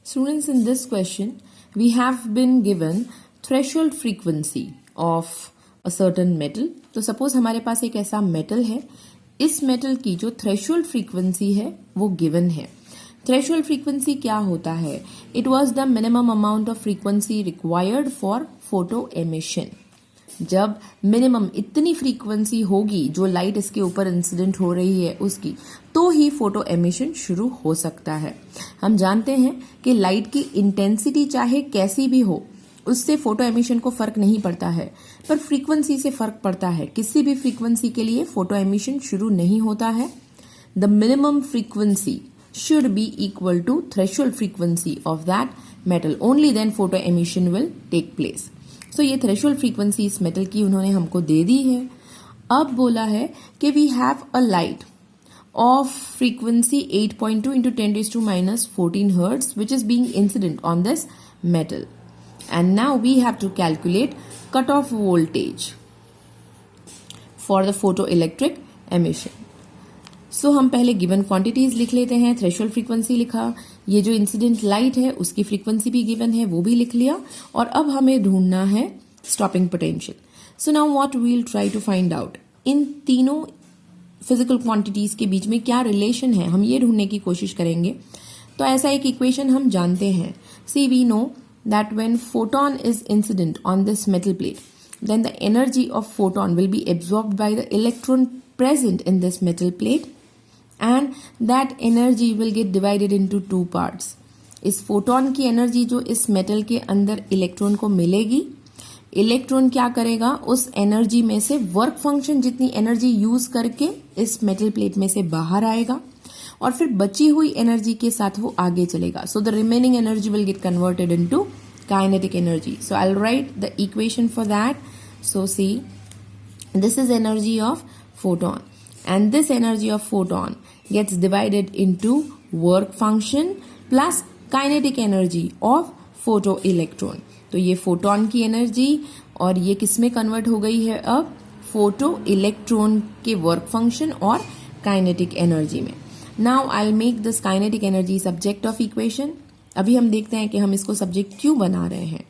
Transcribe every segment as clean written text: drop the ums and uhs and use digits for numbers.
Students, in this question, we have been given threshold frequency of a certain metal. तो suppose हमारे पास एक ऐसा metal है, इस metal की जो threshold frequency है वो given है. Threshold frequency क्या होता है? It was the minimum amount of frequency required for photo emission. जब मिनिमम इतनी फ्रीक्वेंसी होगी जो लाइट इसके ऊपर इंसिडेंट हो रही है उसकी, तो ही फोटो एमिशन शुरू हो सकता है. हम जानते हैं कि लाइट की इंटेंसिटी चाहे कैसी भी हो, उससे फोटो एमिशन को फर्क नहीं पड़ता है, पर फ्रीक्वेंसी से फर्क पड़ता है. किसी भी फ्रीक्वेंसी के लिए फोटो एमिशन शुरू नहीं होता है. The minimum frequency should be equal to threshold frequency of that metal. Only then photo emission will take place. So ये threshold frequency इस metal की उन्होंने हमको दे दी है. अब बोला है कि we have a light of frequency 8.2 into 10 raised to minus 14 hertz which is being incident on this metal. And now we have to calculate cutoff voltage for the photoelectric emission. सो हम पहले गिवन क्वांटिटीज लिख लेते हैं. Threshold frequency लिखा, ये जो incident light है उसकी फ्रीक्वेंसी भी गिवन है वो भी लिख लिया, और अब हमें ढूंढना है stopping potential. So now what we will try to find out, इन तीनों फिजिकल क्वांटिटीज के बीच में क्या रिलेशन है, हम ये ढूंढने की कोशिश करेंगे. तो ऐसा एक इक्वेशन हम जानते हैं. See we know that when photon is incident on this metal plate, then the energy of photon will be absorbed by the electron present in this metal plate, and that energy will get divided into two parts. इस photon की energy जो इस metal के अंदर electron को मिलेगी, electron क्या करेगा, उस एनर्जी में से वर्क फंक्शन जितनी एनर्जी यूज करके इस मेटल प्लेट में से बाहर आएगा, और फिर बची हुई एनर्जी के साथ वो आगे चलेगा. So the remaining energy will get converted into kinetic energy. So I'll write the equation for that. So see, this is energy of photon, and this energy of photon gets divided into work function plus kinetic energy of photoelectron. तो ये photon की energy और ये किस में convert हो गई है अब, photoelectron के work function और kinetic energy में. Now I'll make this kinetic energy subject of equation. अभी हम देखते हैं कि हम इसको सब्जेक्ट क्यों बना रहे हैं.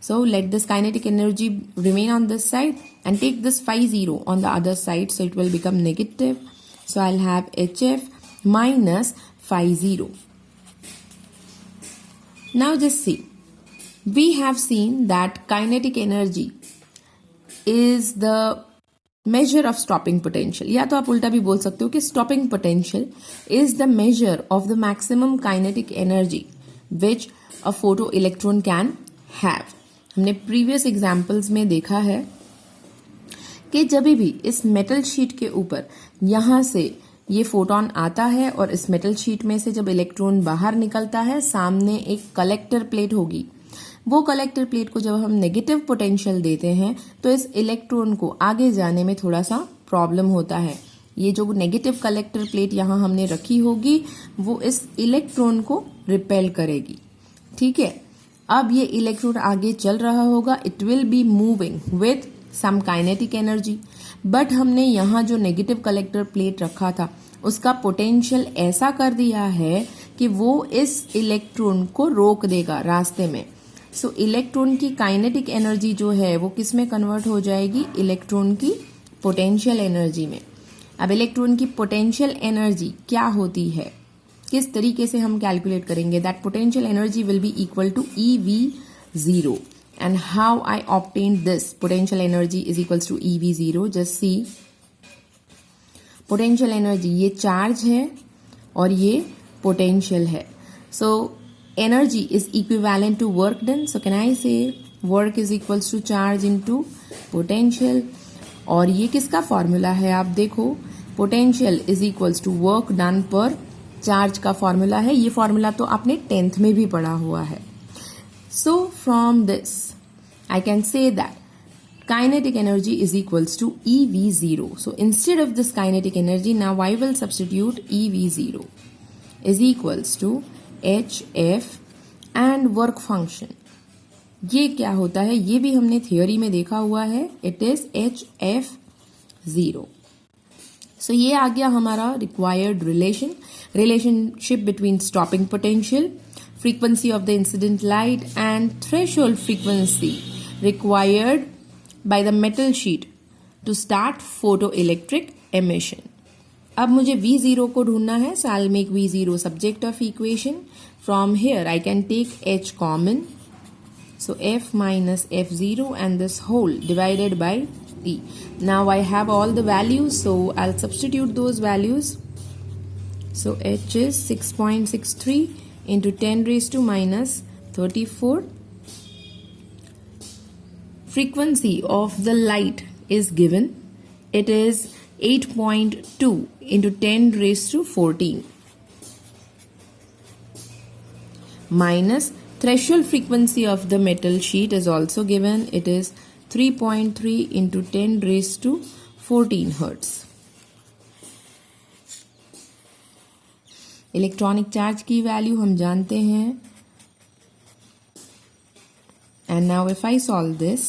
So let this kinetic energy remain on this side and take this phi 0 on the other side, so it will become negative. So I will have HF minus phi 0. Now just see, we have seen that kinetic energy is the measure of stopping potential. या तो आप उल्टा भी बोल सकते हो कि stopping potential is the measure of the maximum kinetic energy which a photoelectron can have. हमने previous examples में देखा है कि जब भी इस metal sheet के ऊपर यहां से ये फोटोन आता है और इस metal sheet में से जब इलेक्ट्रॉन बाहर निकलता है, सामने एक कलेक्टर प्लेट होगी. वो कलेक्टर प्लेट को जब हम नेगेटिव पोटेंशियल देते हैं तो इस इलेक्ट्रॉन को आगे जाने में थोड़ा सा प्रॉब्लम होता है. ये जो नेगेटिव कलेक्टर प्लेट यहाँ हमने रखी होगी वो इस इलेक्ट्रॉन को रिपेल करेगी. ठीक है, अब ये इलेक्ट्रॉन आगे चल रहा होगा, it will be moving with some kinetic energy, but हमने यहाँ जो नेगेटिव कलेक्टर प्लेट रखा था उसका पोटेंशियल ऐसा कर दिया है कि वो इस इलेक्ट्रॉन को रोक देगा रास्ते में. सो इलेक्ट्रॉन की काइनेटिक एनर्जी जो है वो किस में कन्वर्ट हो जाएगी, इलेक्ट्रॉन की पोटेंशियल एनर्जी में. अब इलेक्ट्रॉन की पोटेंशियल एनर्जी क्या होती है, किस तरीके से हम कैलकुलेट करेंगे, that potential energy will be equal to EV0. And how I obtain this potential energy is equals to EV0. Just see, potential energy ये चार्ज है और ये पोटेंशियल है. सो energy is equivalent to work done. So can I say work is equals to charge into potential. और ये किसका formula है आप देखो, potential is equals to work done पर charge का फॉर्मूला है. ये फॉर्मूला तो आपने 10th में भी पढ़ा हुआ है. So from this I can say that kinetic energy is equals to EV0. So instead of this kinetic energy, now I will substitute EV0 is equals to HF and work function. ये क्या होता है, ये भी हमने theory में देखा हुआ है, इट इज HF0. सो ये आ गया हमारा required relationship between stopping potential, frequency of the incident light and threshold frequency required by the metal sheet to start photoelectric emission. अब मुझे V0 को ढूंढना है, so I'll make V0 subject of equation. From here I can take H common, so F minus F0 and this whole divided by E. Now I have all the values, so I'll substitute those values. So H is 6.63 into 10 raised to minus 34. Frequency of the light is given. It is 8.2 into 10 raised to 14. Minus threshold frequency of the metal sheet is also given. It is 3.3 into 10 raised to 14 hertz. Electronic charge की value हम जानते हैं. And now if I solve this,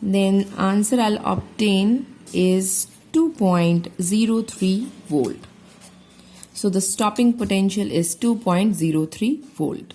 then answer I'll obtain is 2.03 volt. So the stopping potential is 2.03 volt.